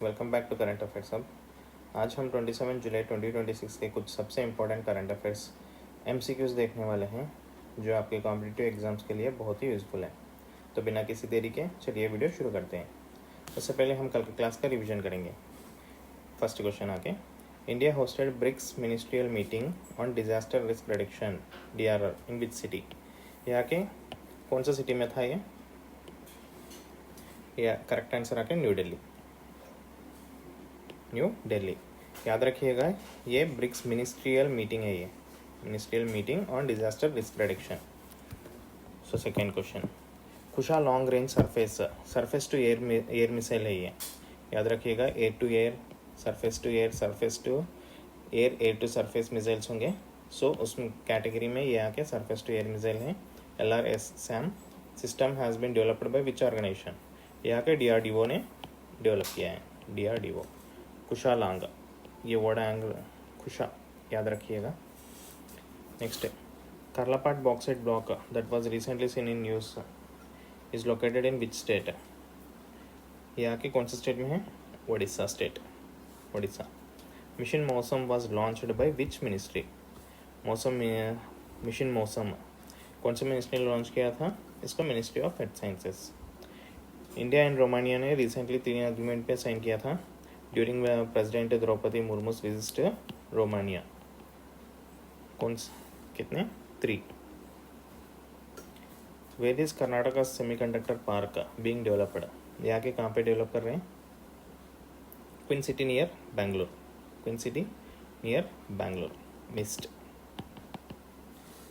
Welcome back to current affairs. अब आज हम 27 जुलाई 2026 के कुछ सबसे इम्पोर्टेंट करंट अफेयर्स MCQs देखने वाले हैं जो आपके कॉम्पिटिटिव एग्जाम्स के लिए बहुत ही यूज़फुल है। तो बिना किसी देरी के चलिए वीडियो शुरू करते हैं। उससे पहले हम कल की क्लास का रिवीजन करेंगे। फर्स्ट क्वेश्चन आके, India hosted BRICS ministerial meeting on disaster risk reduction DRR in which city. ये आके कौन सा सिटी में था ये? करेक्ट आंसर आके न्यू दिल्ली। न्यू दिल्ली, याद रखिएगा ये ब्रिक्स मिनिस्ट्रियल मीटिंग है, ये ministerial meeting on disaster risk reduction. So second question, Kusha long range surface to air missile है ये, याद रखिएगा air to air, surface to air, surface to air, air to surface missiles होंगे। So उस category में ये आके सरफेस टू एयर मिसाइल है। LRSAM system has been developed by which organisation? ये आके DRDO ने डेवलप किया है, DRDO। कुशा लॉन्ग, ये वर्ड एंगल कुशा, याद रखिएगा। नेक्स्ट है Karlapat bauxite block that was recently seen in news is located in which state? ये आके कौन से स्टेट में है? Odisha state, Odisha. Mission Mausam was launched by which ministry? Mission Mausam कौन से मिनिस्ट्री ने लॉन्च किया था इसको? Ministry of earth sciences. India and Romania ने रिसेंटली 3 एग्रीमेंट पे साइन किया था during president Droupadi Murmu's visit Romania. कौन कितने? 3। Where is Karnataka semiconductor park being developed? ये आके कहाँ पे डेवलप कर रहे हैं? Queen city near Bangalore, queen city near Bangalore. Missed,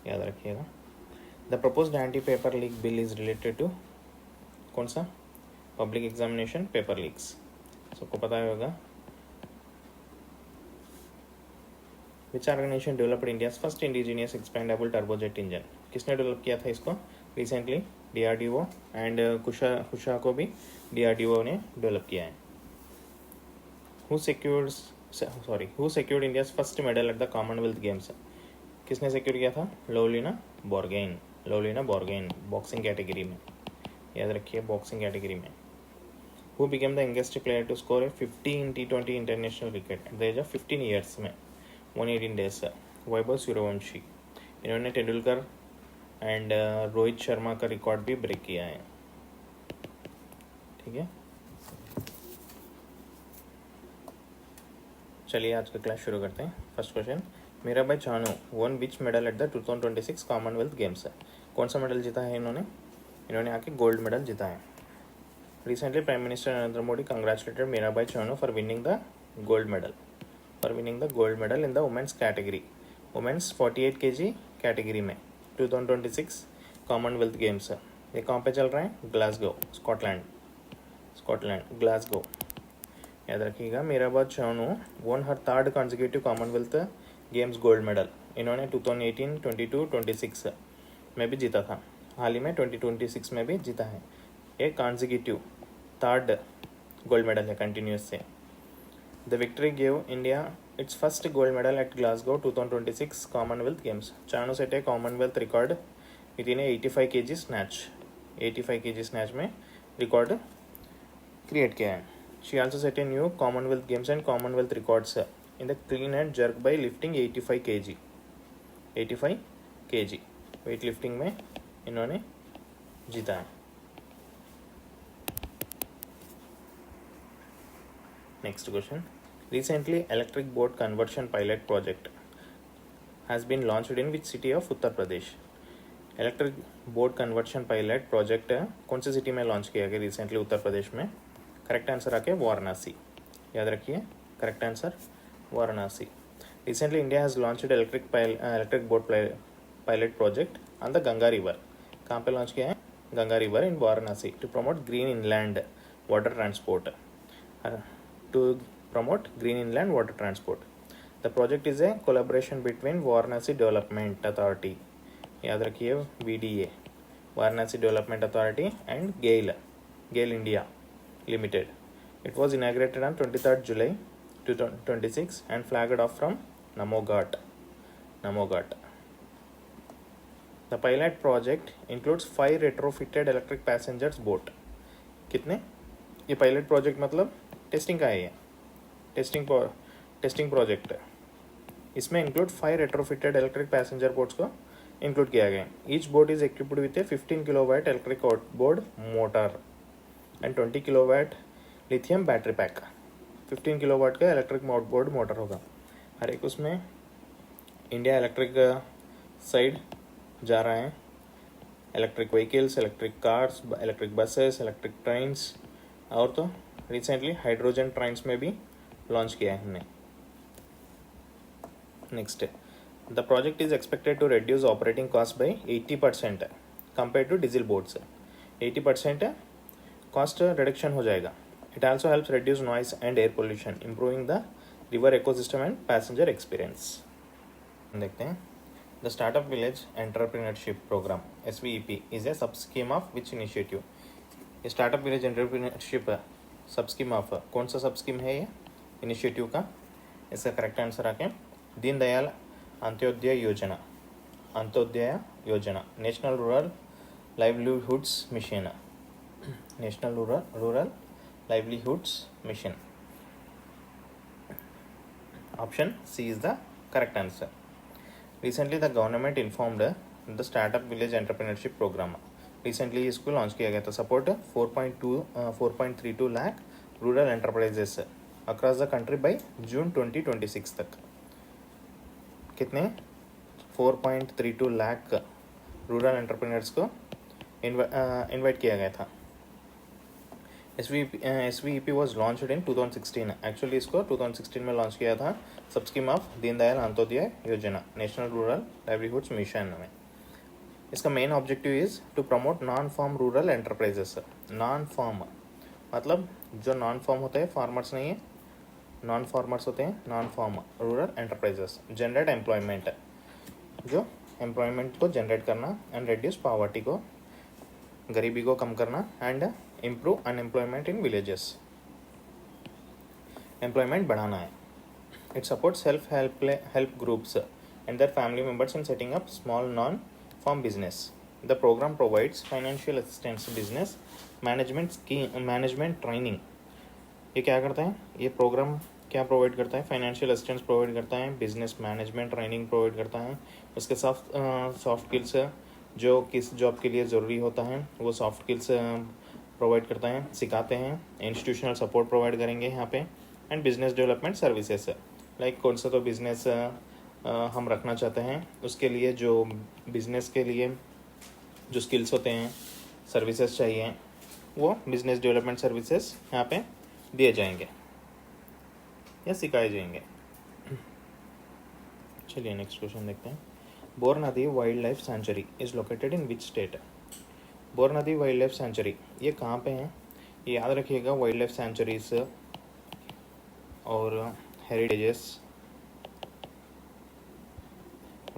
याद रखिएगा। The proposed anti paper leak bill is related to कौन सा? पब्लिक एग्जामिनेशन पेपर लीक्स, सबको पता होगा। Which organisation developed India first indigenous expendable turbojet engine? किसने डेवलप किया था इसको रिसेंटली? DRDO, एंड कुशा को भी DRDO ने डेवलप किया है। Who secured India's first medal at the Commonwealth games? किसने सिक्योर किया था? लोवलिना बोर्गोहेन, बॉक्सिंग कैटेगरी में, याद रखिए बॉक्सिंग कैटेगरी में। Who became the youngest player to score a 50 in T20 international cricket at the age of 15 years में 118 days? Vaibhav Suryavanshi. इन्होंने Tendulkar and Rohit Sharma का रिकॉर्ड भी ब्रेक किया है। ठीक है, चलिए आज का क्लास शुरू करते हैं। First question, Mirabai Chanu one which medal at the 2026 Commonwealth games? कौन सा मेडल जीता है इन्होंने आके गोल्ड मेडल जीता है। Recently, Prime Minister Narendra Modi congratulated Mirabai Chanu for winning the gold medal. In the women's category, women's 48 kg category में 2026 Commonwealth games. ये कहाँ पे चल रहा है? ग्लासगो, स्कॉटलैंड, ग्लासगो, याद रखिएगा। Mirabai Chanu won her third consecutive Commonwealth games gold medal. इन्होंने 2018, 22, 26 में भी जीता था, हाल ही में 2026 में भी जीता है। एक कॉन्जिक्यूटिव थर्ड गोल्ड मेडल है कंटिन्यूस से। The victory give India it's first gold medal at Glasgow 2026 Commonwealth games. Chanu set A Commonwealth record with in 85 kg snatch, 85 kg snatch में रिकॉर्ड क्रिएट किया है। She also set a new Commonwealth games and Commonwealth records in the clean and jerk by lifting 85 kg, 85 kg weight lifting में इन्होंने जीता है। Next question. Recently, electric boat conversion pilot project has been launched in which city of Uttar Pradesh? Electric boat conversion pilot project कौन सी city में launch किया गया recently? Uttar Pradesh में। Correct answer आके वाराणसी, याद रखिए correct answer Varanasi. Recently India has launched electric boat pilot project on the Ganga river. कहाँ पे लॉन्च किया है? Ganga river in Varanasi to promote green inland water transport, to promote green inland water transport. The project is a collaboration between Varanasi Development Authority, याद रखिए VDA, Varanasi Development Authority, and GAIL India Limited. It was inaugurated on 23rd July 2026 and flagged off from Namo Ghat. The pilot project includes 5 retrofitted electric passengers boat. कितने? ये pilot project मतलब testing का है ये, testing project. इसमें include 5 retrofitted electric passenger boats को include किया गया। Each boat is equipped with A 15 kilowatt electric outboard motor and 20 kilowatt lithium battery pack. 15 kilowatt का इलेक्ट्रिक आउटबोर्ड मोटर होगा हर एक। उसमें इंडिया इलेक्ट्रिक साइड जा रहा है, electric vehicles, electric cars, electric buses, electric trains, और तो रिसेंटली हाइड्रोजन ट्रेन्स में भी लॉन्च किया है हमने। Next, the project is expected to reduce operating cost by 80% compare to diesel boats. 80% cost reduction हो जाएगा। It also helps reduce noise and air pollution, improving the river ecosystem and passenger experience. देखते हैं, the startup village entrepreneurship programme SVEP is a sub scheme of which initiative. ये startup village entrepreneurship sub scheme of, कौन सा सब scheme है ये initiative का? इसका करेक्ट आंसर आके Deendayal Antyodaya Yojana, national rural livelihoods mission, national rural livelihoods mission. Option C is the correct answer. Recently the government informed the startup village entrepreneurship programme. रिसेंटली इसको लॉन्च किया गया था। Support 4.32 lakh rural enterprises across the country by June 2026 तक। कितने? 4.32 lakh rural entrepreneurs को invite किया गया था। SVEP was launched in 2016। Actually इसको 2016 में लॉन्च किया था सब scheme of Deendayal Antyodaya Yojana, national rural livelihoods mission में। इसका main objective is to promote non farm rural enterprises. Non farm मतलब जो नॉन फार्म होते हैं, फार्मर्स नहीं है, नॉन फार्मर्स होते हैं, non farm rural enterprises. Generate employment, जो एम्प्लॉयमेंट को जनरेट करना, एंड रिड्यूस पॉवर्टी को, गरीबी को कम करना, and improve unemployment in villages, employment बढ़ाना है। It supports help groups and their family members in setting up small non farm business. The programme provides financial assistance, business management training. ये क्या करता है? ये प्रोग्राम क्या प्रोवाइड करता है? फाइनेंशियल असिस्टेंस प्रोवाइड करता है, बिजनेस मैनेजमेंट ट्रेनिंग प्रोवाइड करता है। उसके सॉफ्ट स्किल्स जो किस जॉब के लिए ज़रूरी होता है वो सॉफ्ट स्किल्स प्रोवाइड करता है, सिखाते हैं। इंस्टीट्यूशनल सपोर्ट प्रोवाइड करेंगे यहाँ पे। And business development services, like कौन सा तो बिजनेस हम रखना चाहते हैं, उसके लिए जो बिजनेस के लिए जो स्किल्स होते हैं, सर्विसेज चाहिए, वो बिजनेस डेवलपमेंट सर्विसेज यहाँ पे दिए जाएंगे या सिखाए जाएंगे। चलिए नेक्स्ट क्वेश्चन देखते हैं। बोर नदी wild life sanctuary is located in which state? Bore नदी वाइल्ड लाइफ सेंचुरी ये कहाँ पे है? ये याद रखिएगा, वाइल्ड लाइफ सेंचुरीज और हेरिटेजेस,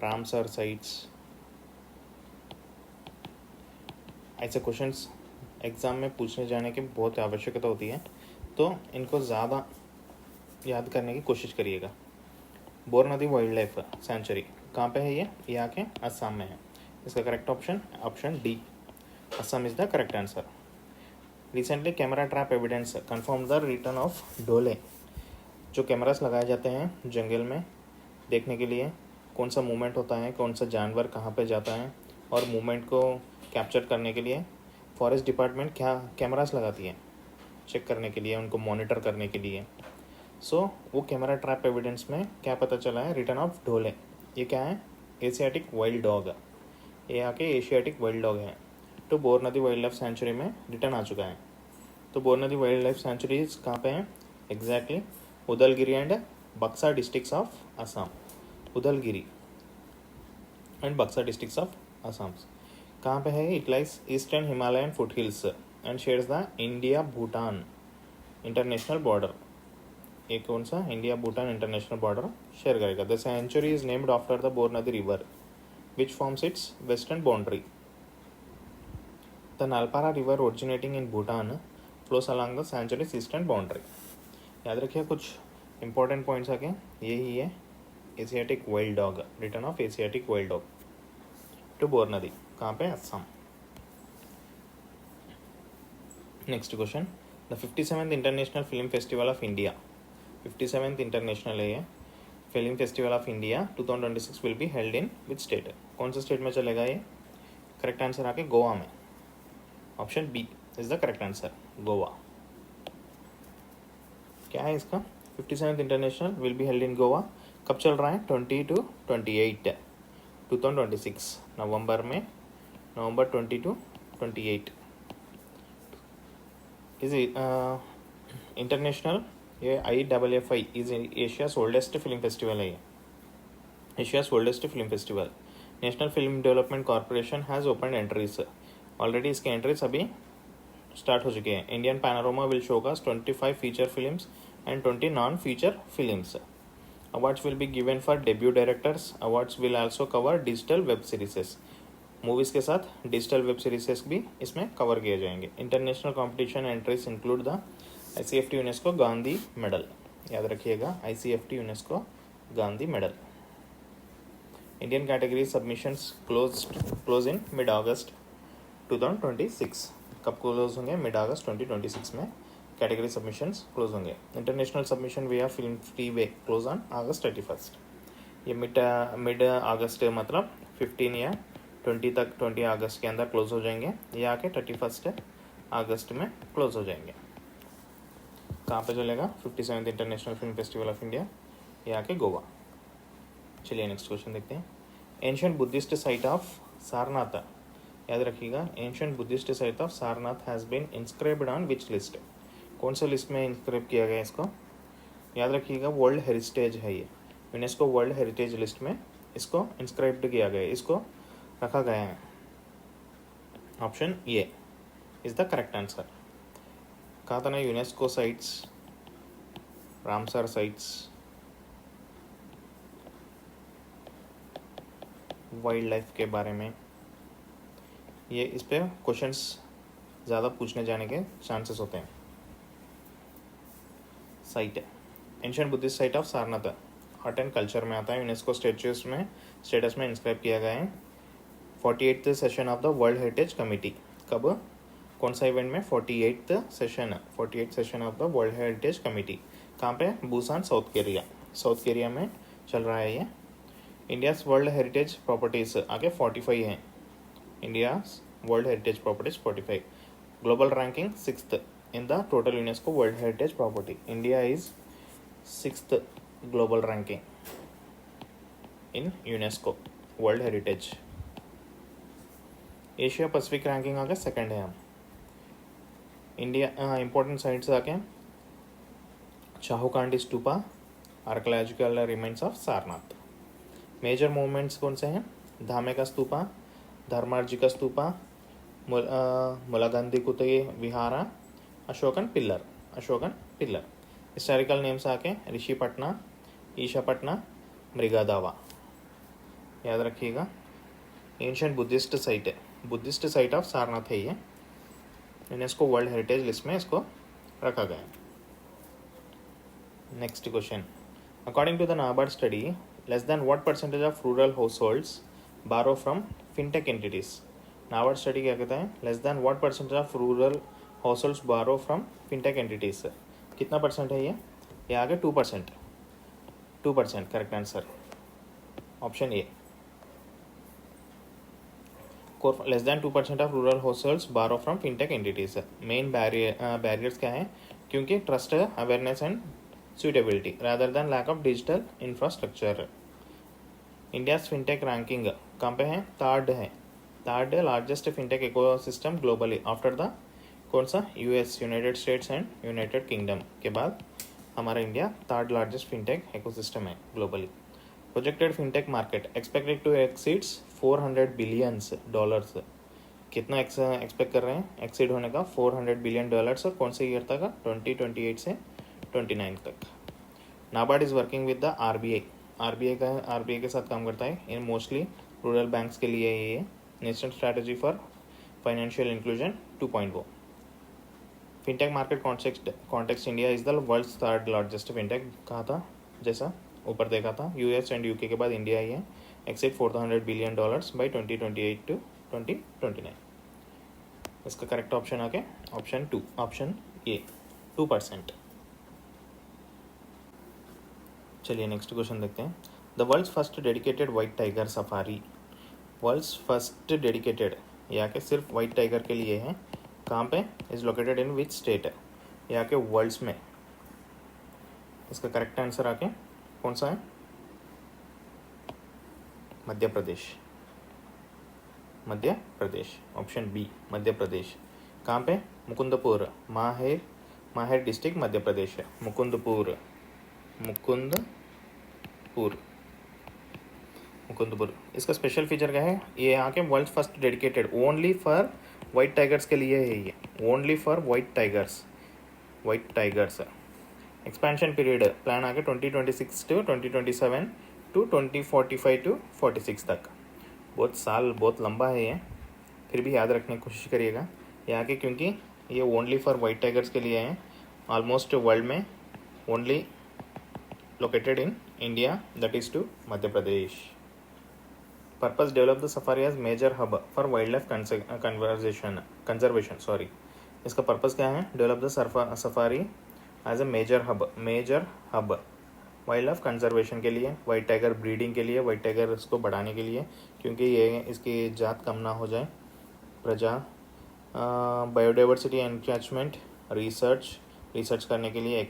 रामसर साइट्स, ऐसे क्वेश्चंस एग्ज़ाम में पूछने जाने की बहुत आवश्यकता होती है, तो इनको ज़्यादा याद करने की कोशिश करिएगा। बोर नदी वाइल्ड लाइफ सेंचुरी कहाँ पे है? ये आके असम में है। इसका correct option D, Assam is the correct answer. Recently camera trap evidence confirm the return of Dhole. जो कैमरास लगाए जाते हैं जंगल में देखने के लिए कौन सा मूवमेंट होता है, कौन सा जानवर कहाँ पे जाता है, और मूवमेंट को कैप्चर करने के लिए फॉरेस्ट डिपार्टमेंट क्या कैमरास लगाती है, चेक करने के लिए, उनको मॉनिटर करने के लिए। सो वो कैमरा ट्रैप एविडेंस में क्या पता चला है? Return of Dhole. ये क्या है? Asiatic wild dog. ये आके एशियाटिक वाइल्ड डॉग है, तो बोर नदी वाइल्ड लाइफ सेंचुरी में रिटर्न आ चुका है। तो बोर नदी वाइल्ड लाइफ सेंचुरीज कहाँ पे हैं? Exactly Udalguri and Baksa districts of Assam. Udalguri and Baksa districts of Assam कहाँ पे है? It lies eastern Himalayan foothills and shares the India Bhutan international border. ये कौन सा? India Bhutan international border share करेगा। The sanctuary is named after the Bor nadi river which forms its western boundary. The Nalpara river originating in Bhutan flows along the sanctuary's eastern boundary. याद रखिए कुछ important points आके, यही है Asiatic wild dog, return of Asiatic wild dog to Bornadi, कहाँ पे? Assam. Next question, the 57th international film festival of India, 57th international है ये film festival of India 2026 will be held in which state? कौन से state में चलेगा ये? Correct answer आके गोवा में, option B is the correct answer, Goa. क्या है इसका? 57th international will be held in Goa. कब चल रहा है? 20 to 28 2026 नवंबर में, नवंबर 20 to 28 इज इंटरनेशनल। ये IFFI is Asia's oldest film festival है ये, Asia's oldest film festival. National film development corporation has open entries, already इसके एंट्रीज अभी स्टार्ट हो चुके हैं। Indian panorama will show cause 25 feature films and 20 non-feature films. Awards will be given for debut directors. Awards will also cover digital web series. Movies के साथ digital web series भी इसमें cover किए जाएंगे। International competition entries include the ICFT UNESCO Gandhi medal, याद रखिएगा ICFT UNESCO Gandhi medal. Indian category submissions close in mid August 2026। कब close होंगे? मिड अगस्त 2026 में कैटेगरी सबमिशंस क्लोज होंगे। International submission via FilmFreeway close on August 31। ये mid अगस्त मतलब 15 या 20 तक, 20 अगस्त के अंदर क्लोज हो जाएंगे। ये आके 31 अगस्त में क्लोज हो जाएंगे। कहाँ पे चलेगा? 57th international film festival of India, ये आके गोवा। चलिए नेक्स्ट क्वेश्चन देखते हैं। Ancient Buddhist site of Sarnath, याद रखिएगा, ancient Buddhist site of Sarnath has been inscribed on which list? कौन से लिस्ट में इंस्क्राइब किया गया इसको? याद रखिएगा, वर्ल्ड हेरिटेज है ये, यूनेस्को वर्ल्ड हेरिटेज लिस्ट में इसको इंस्क्राइब्ड किया गया है, इसको रखा गया है। Option A is the correct answer. कहा था ना UNESCO sites, Ramsar sites, wild life के बारे में, ये इस पर क्वेश्चंस ज़्यादा पूछने जाने के चांसेस होते हैं। साइट है ancient Buddhist site of Sarnath, art and culture में आता है, यूनेस्को स्टेटस में इंस्क्राइब किया गया है। 48th session of the world heritage committee, कब, कौन सा इवेंट में? 48th session of the world heritage committee. कहाँ पे? बुसान, साउथ कोरिया में चल रहा है ये। इंडियाज़ वर्ल्ड हेरिटेज प्रॉपर्टीज आगे 45 हैं, India's world heritage properties 45। Global ranking 6th in the total UNESCO World Heritage property. India is 6th global ranking in UNESCO World Heritage. Asia Pacific ranking आके second है हम। India important sites आके Chaukhandi stupa, archaeological remains of Sarnath. Major movements कौन से हैं? धामे का स्तूपा, धर्मार्जी का stupa, Mulagandha Kuti vihara, Ashokan pillar. Historical names आके ऋषिपटना, ईशापटना, मृगादावा, याद रखिएगा। एंशिएंट बुद्धिस्ट साइट है, बुद्धिस्ट साइट ऑफ सारनाथ है ये, यूनेस्को वर्ल्ड हेरिटेज लिस्ट में इसको रखा गया है। Next question, according to the NABARD study, less than what percentage of rural house holds borrow from fintech entities? NABARD study क्या कहता है? Less than what percentage of rural house borrow from fintech entities, कितना percent है ये आगे 2%, correct answer, option A. Less than 2% of rural house borrow from fintech entities. Main barriers क्या है? क्योंकि trust, awareness and suitability rather than lack of digital infrastructure. India's fintech ranking कहाँ पे है? Third largest fintech ecosystem globally after the कौन सा? US, United States and United Kingdom के बाद हमारा India third largest fintech ecosystem है globally. Projected fintech market expected to exceeds $400 billion. कितना एक्सपेक्ट कर रहे हैं एक्सीड होने का? $400 बिलियन। और कौन से ईयर तक? 2028 से 29 तक। NABARD is working with the RBI के साथ काम करता है इन मोस्टली रूरल बैंक्स के लिए। ये national strategy for financial inclusion 2.0। Fintech market context India is the world's third largest fintech. कहा था जैसा ऊपर देखा था, US एंड UK के बाद इंडिया ही है। Exceed $400 billion by 2028 to 2029। इसका करेक्ट ऑप्शन आके ऑप्शन 2, ऑप्शन ए। 2%। चलिए नेक्स्ट क्वेश्चन देखते हैं। The world's first dedicated white tiger safari, world's first dedicated यहाँ के सिर्फ वाइट टाइगर के लिए है, कहाँ पे, is located in which state, यहाँ के वर्ल्ड्स में। इसका करेक्ट आंसर आके कौन सा है, मध्य प्रदेश, मध्य प्रदेश, ऑप्शन बी मध्य प्रदेश। कहाँ पे, मुकुंदपुर, माहेर डिस्ट्रिक्ट मध्य प्रदेश है, मुकुंदपुर, मुकुंदपुर। इसका स्पेशल फीचर क्या है, ये यहाँ के world first dedicated only for white tigers के लिए है, ये only for white tigers. Expansion period plan आके 2026 टू 2027 टू 2045 टू 46 तक, बहुत साल, बहुत लंबा है ये, फिर भी याद रखने की कोशिश करिएगा यहाँ के, क्योंकि ये ओनली फॉर वाइट टाइगर्स के लिए है। ऑलमोस्ट वर्ल्ड में only located in India, that is to Madhya Pradesh. Purpose, develop the safari as major hub for wildlife conservation. Sorry, इसका पर्पस क्या है, develop the safari as a major hub wildlife conservation के लिए, white tiger breeding के लिए, white tiger इसको बढ़ाने के लिए, क्योंकि ये इसकी जात कम ना हो जाए, बायोडाइवर्सिटी एनकैचमेंट, रिसर्च करने के लिए,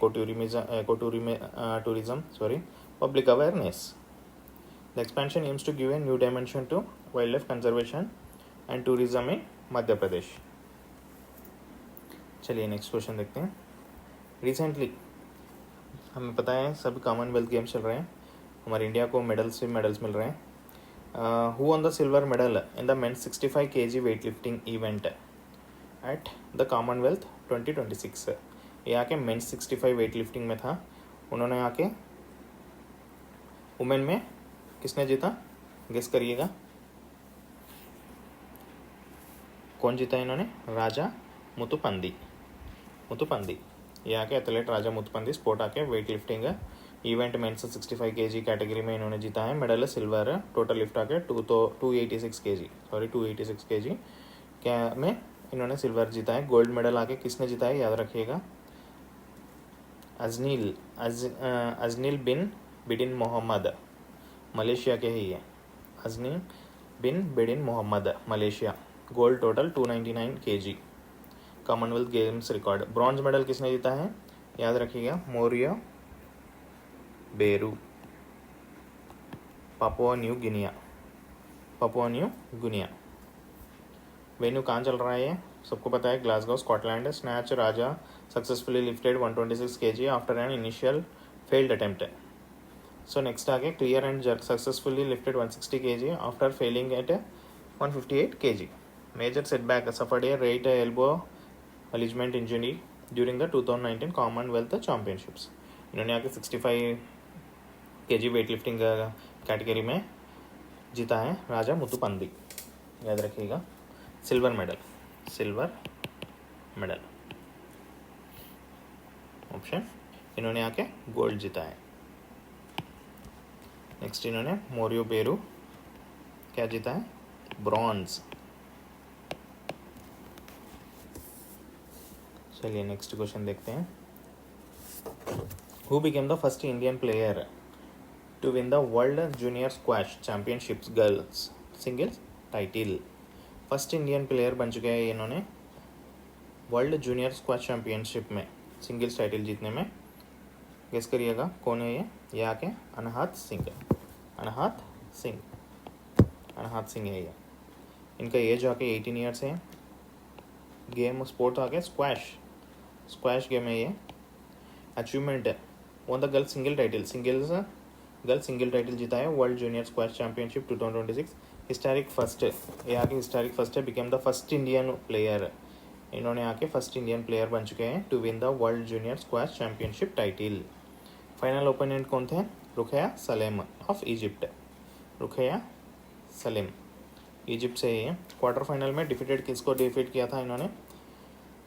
tourism, public awareness. The expansion aims to give a new dimension to wildlife conservation and tourism in Madhya Pradesh. चलिए नेक्स्ट क्वेश्चन देखते हैं। रिसेंटली हमें पता है सब कॉमनवेल्थ गेम्स चल रहे हैं, हमारे इंडिया को मेडल्स मिल रहे हैं। Who won the silver medal in the men's 65 kg weightlifting event at the Commonwealth 2026। यहाँ के मेंस 65 वेट लिफ्टिंग में था, उन्होंने आके वुमेन में किसने जीता, गेस करिएगा कौन जीता इन्होंने, राजा मुथुपंदी। यहाँ के एथलीट राजा मुथुपंदी स्पोर्ट आके weightlifting event men's 65 kg category में इन्होंने जीता है, मेडल सिल्वर, टोटल लिफ्ट आके 286 kg क्या में इन्होंने सिल्वर जीता है। गोल्ड मेडल आके किसने जीता है, याद रखिएगा, अजनील बिन मोहम्मद, मलेशिया के ही है, Aznil bin Mohammad, Malaysia. Gold total 299 kg, Commonwealth Games record. Bronze medal किसने जीता है, याद रखिएगा, Morea Baru, Papua New Guinea. Venue कहाँ चल रहा है, सबको पता है, Glasgow, Scotland. Snatch, Raja successfully lifted 126 kg after an initial failed attempt. So next आगे clean and jerk successfully lifted 160 kg after failing at 158 kg। Major setback suffered a right elbow ligament injury during the 2019 Commonwealth championships. इन्होंने आके 65 kg weight lifting category में जीता है, राजा मुथुपंदी, याद रखिएगा। Silver medal option, इन्होंने आके गोल्ड जीता है। नेक्स्ट इन्होंने मोरियो बेरू क्या जीता है, ब्रॉन्ज। चलिए नेक्स्ट क्वेश्चन देखते हैं। Who became the first Indian player to win the world junior squash championships girls singles title. First Indian player बन चुके हैं इन्होंने वर्ल्ड जूनियर स्क्वैश चैंपियनशिप में सिंगल्स टाइटल जीतने में। गेस करिएगा कौन है ये आके, अनहत सिंह है ये। इनका एज आके 18 ईयर्स है। गेम स्पोर्ट आके स्क्वैश गेम है ये। Achievement won the girl single title जीता है world junior squash championship 2026। Historic first, ये आके हिस्टोरिक फर्स्ट है, became the first Indian player, इन्होंने आके फर्स्ट इंडियन प्लेयर बन चुके हैं to win the world junior squash championship title. Final opponent कौन थे, Rukaya Salem of Egypt, Egypt से ही है। क्वार्टर फाइनल में किसको डिफीट किया था इन्होंने,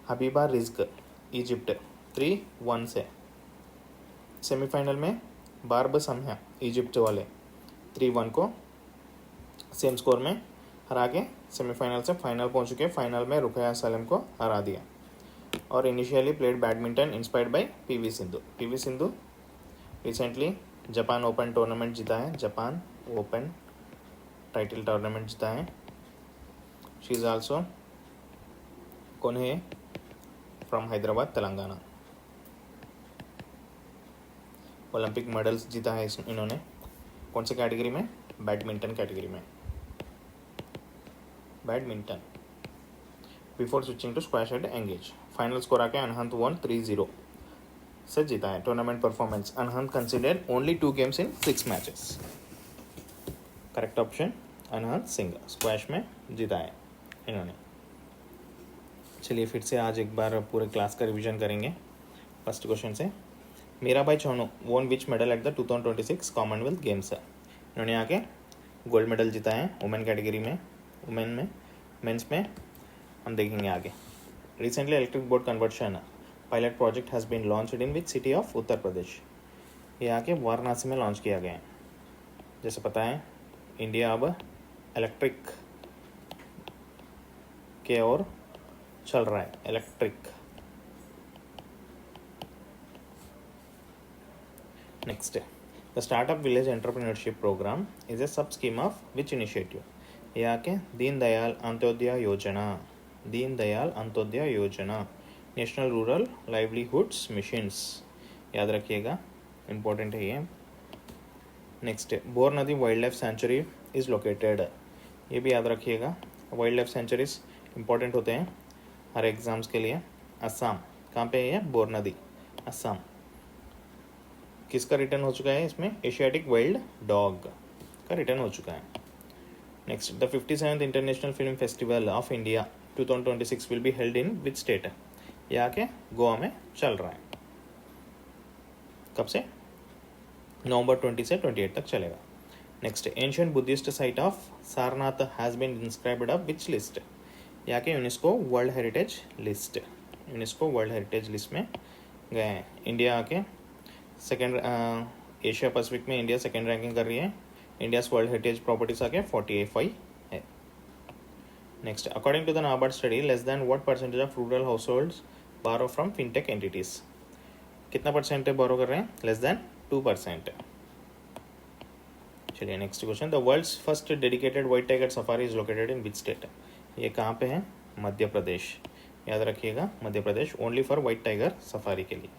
हबीबा रिज्क, इजिप्ट 3-1 से। सेमीफाइनल में बार्ब समया, इजिप्ट वाले 3-1 को सेम स्कोर में हरा के सेमीफाइनल से फाइनल पहुंच चुके। फाइनल में रुखैया सलेम को हरा दिया। or initially played badminton inspired by PV Sindhu. PV Sindhu recently Japan open tournament जीता है, जापान ओपन टाइटल टूर्नामेंट जीता है. शी इज़ आल्सो कौन है, from Hyderabad Telangana. Olympic medals जीता है इन्होंने. कौन सी कैटेगरी में? बैडमिंटन कैटेगरी में. Badminton. Before switching to squash and engage. Final score आके अनहंत वॉन 3-0 से जीता है. Tournament performance. Anahat considered only 2 games in 6 matches. Correct option Anahat Singh. Squash में जीता है इन्होंने. चलिए फिर से आज एक बार पूरे क्लास का रिवीजन करेंगे. फर्स्ट क्वेश्चन से, Mirabai Chanu won which medal at the 2026 Commonwealth Games. इन्होंने आके गोल्ड मेडल जीता है वुमेन कैटेगरी में. वुमेन में, मेंस में हम देखेंगे आगे. Recently electric board conversion pilot project has been launched in which city of Uttar Pradesh. ये आके वाराणसी में लॉन्च किया गया है. जैसे पता है इंडिया अब इलेक्ट्रिक के ओर चल रहा है. Electric. Next, the startup village entrepreneurship programme is a sub scheme of which initiative. ये आके दीन दयाल अंत्योदय योजना. Deen Dayal Antyodaya Yojana, national rural livelihoods missions. याद रखिएगा, इम्पोर्टेंट है ये. नेक्स्ट, बोर नदी wild life sanctuary is located. ये भी याद रखिएगा. वाइल्ड लाइफ सेंचुरीज इंपॉर्टेंट होते हैं हर एग्जाम्स के लिए. असम. कहाँ पे है? बोर नदी, असम. किसका रिटर्न हो चुका है इसमें? एशियाटिक वाइल्ड डॉग का रिटर्न हो चुका है. Next, the 57th international film festival of India 2026 will be held in which state. ये आके गोवा में चल रहा है. कब से? नवंबर 20 से 28 तक चलेगा. Next, ancient Buddhist site of Sarnath has been inscribed of which list. यहाँ के UNESCO world heritage list. UNESCO world heritage list में गए हैं. इंडिया आके सेकेंड, एशिया पैसिफिक में इंडिया सेकेंड रैंकिंग कर रही है. इंडियाज वर्ल्ड हेरिटेज प्रॉपर्टीज आके 45 है. Next, according to the NABARD study, less than what percentage of rural house holds borrow from fintech entities. कितना परसेंट बोरो कर रहे हैं? Less than 2%. चलिए next question, the world's first dedicated white tiger safari is located in which state. ये कहाँ पे है? मध्य प्रदेश. याद रखिएगा, Madhya Pradesh, only for white tiger safari के लिए.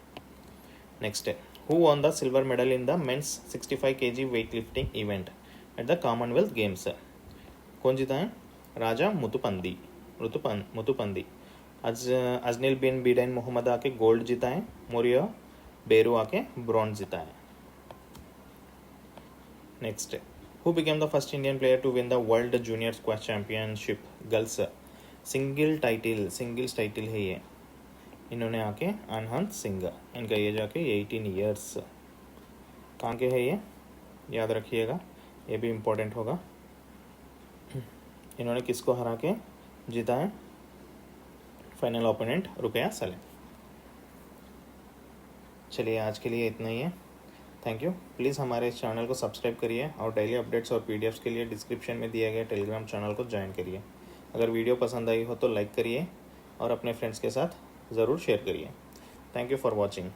Next, who won the silver medal in the men's 65 kg weightlifting event at the Commonwealth games. कौन जीता है? राजा मुतुपंदी. मुतुपंदी. अजनील बिन बिडेन मोहम्मद आके गोल्ड जीता है. मोरिया बेरू आके ब्रॉन्ज जीता है. Next, who became the first Indian player to win the world junior squash championship girls. Singles title है ये. इन्होंने आके अनहंत सिंह. इनका एज आके 18 ईयर्स. कहाँ के है ये? याद रखिएगा, ये भी इम्पोर्टेंट होगा. इन्होंने किसको हरा के जीता है? Final opponent Rukaya Salem. चलिए आज के लिए इतना ही है. Thank you. प्लीज़ हमारे इस चैनल को सब्सक्राइब करिए और डेली अपडेट्स और पीडीएफ्स के लिए डिस्क्रिप्शन में दिए गए टेलीग्राम चैनल को ज्वाइन करिए. अगर वीडियो पसंद आई हो तो लाइक करिए और अपने फ्रेंड्स के साथ ज़रूर शेयर करिए. Thank you for watching.